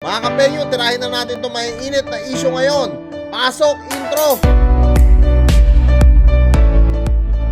Mga kapenyo, tirahin na natin itong may init na issue ngayon. Pasok, intro!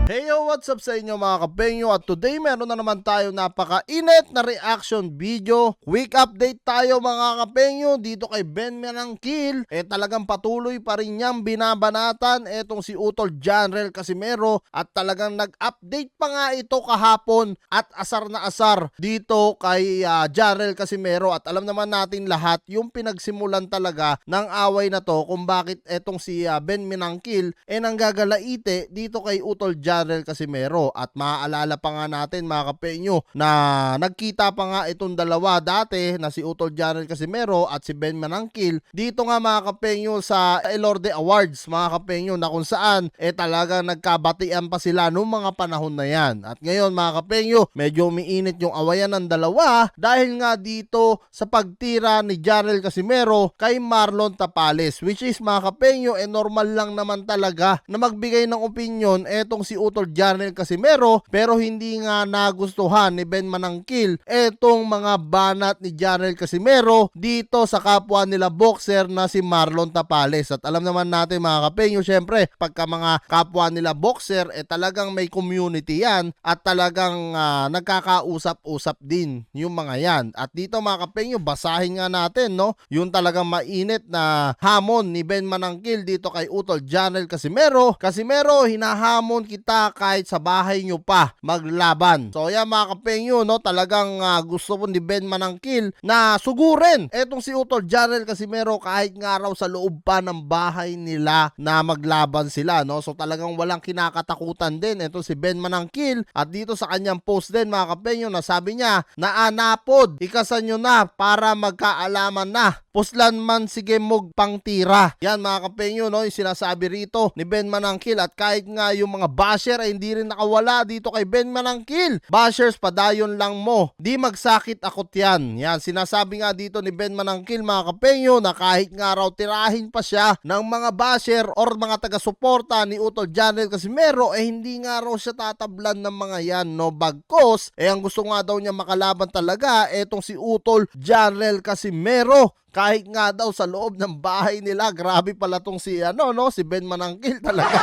Hey yo, what's up sa inyo mga kapenyo? At today meron na naman tayo napaka-init na reaction video. Quick update tayo mga kapenyo dito kay Ben Manangkil. Talagang patuloy pa rin niyang binabanatan etong si Utol Janrel Casimero. At talagang nag-update pa nga ito kahapon at asar na asar dito kay Janrel Casimero. At alam naman natin lahat yung pinagsimulan talaga ng away na to kung bakit etong si Ben Manangkil nanggagalaite dito kay Utol Janrel Casimero. At maaalala pa nga natin mga kapenyo na nagkita pa nga itong dalawa dati na si Utol Janrel Casimero at si Ben Manangkil dito nga mga kapenyo sa Elorde Awards mga kapenyo, na kung saan talagang nagkabatian pa sila noong mga panahon na yan. At ngayon mga kapenyo, medyo umiinit yung awayan ng dalawa dahil nga dito sa pagtira ni Janrel Casimero kay Marlon Tapales, which is mga kapenyo normal lang naman talaga na magbigay ng opinion etong si Utol Janrel Casimero, pero hindi nga nagustuhan ni Ben Manangkil etong mga banat ni Janrel Casimero dito sa kapwa nila boxer na si Marlon Tapales. At alam naman natin mga kapenyo, syempre pagka mga kapwa nila boxer talagang may community yan at talagang nagkakausap-usap din yung mga yan. At dito mga kapenyo, basahin nga natin yung talagang mainit na hamon ni Ben Manangkil dito kay Utol Janrel Casimero. Casimero, hinahamon kita kahit sa bahay nyo pa maglaban. So yan mga kapenyo, talagang gusto po ni Ben Manangkil na sugurin etong si Utol Janrel Casimero kahit nga raw sa loob pa ng bahay nila na maglaban sila. So talagang walang kinakatakutan din etong si Ben Manangkil. At dito sa kanyang post din mga kapenyo, na sabi niya na anapod, ikasan nyo na para magkaalaman na. Puslan man sige mog pang tira. Yan mga kapenyo, yung sinasabi rito ni Ben Manangkil. At kahit nga yung mga basher ay hindi rin nakawala dito kay Ben Manangkil. Bashers, padayon lang mo, di magsakit akot yan. Yan, sinasabi nga dito ni Ben Manangkil mga kapenyo na kahit nga raw tirahin pa siya ng mga basher or mga taga-suporta ni Utol Janrel Casimero hindi nga raw siya tatablan ng mga yan. Bagkos, ang gusto nga daw niya makalaban talaga etong si Utol Janrel Casimero. Kahit nga daw sa loob ng bahay nila. Grabe pala tong si si Ben Manangkil talaga.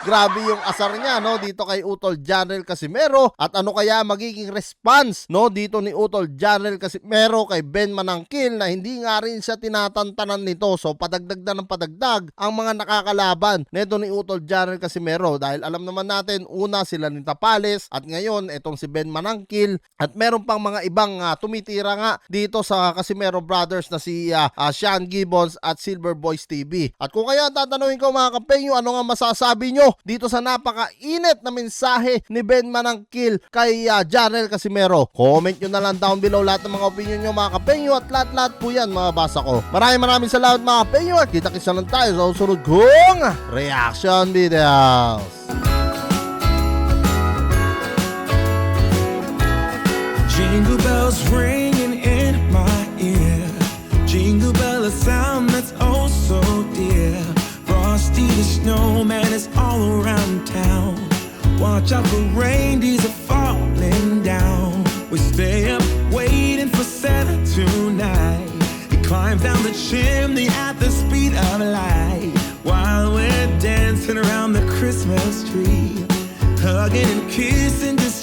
Grabe yung asar niya dito kay Utol Janrel Casimero. At ano kaya magiging response dito ni Utol Janrel Casimero kay Ben Manangkil na hindi nga rin siya tinatantanan nito. So padagdag na ng padagdag ang mga nakakalaban nito ni Utol Janrel Casimero, dahil alam naman natin una sila ni Tapales at ngayon etong si Ben Manangkil at meron pang mga ibang tumitira nga dito sa Casimero Brothers na si Sean Gibbons at Silver Boys TV. At kung kaya tatanungin ko mga kapenyo, ano nga masasabi nyo dito sa napaka-init na mensahe ni Ben Manangkil kay Janrel Casimero? Comment nyo na lang down below lahat ng mga opinion nyo mga kapenyo, at lahat po yan mababasa ko. Maraming salamat mga kapenyo, at kita-kisa lang tayo sa susunod kong reaction videos. Jingle bells ringing in my ear. Jingle bell, a sound that's oh so dear. Frosty the snowman is all around town. Watch out for reindeers are falling down. We stay up waiting for Santa tonight. He climbs down the chimney at the speed of light, while we're dancing around the Christmas tree, hugging and kissing just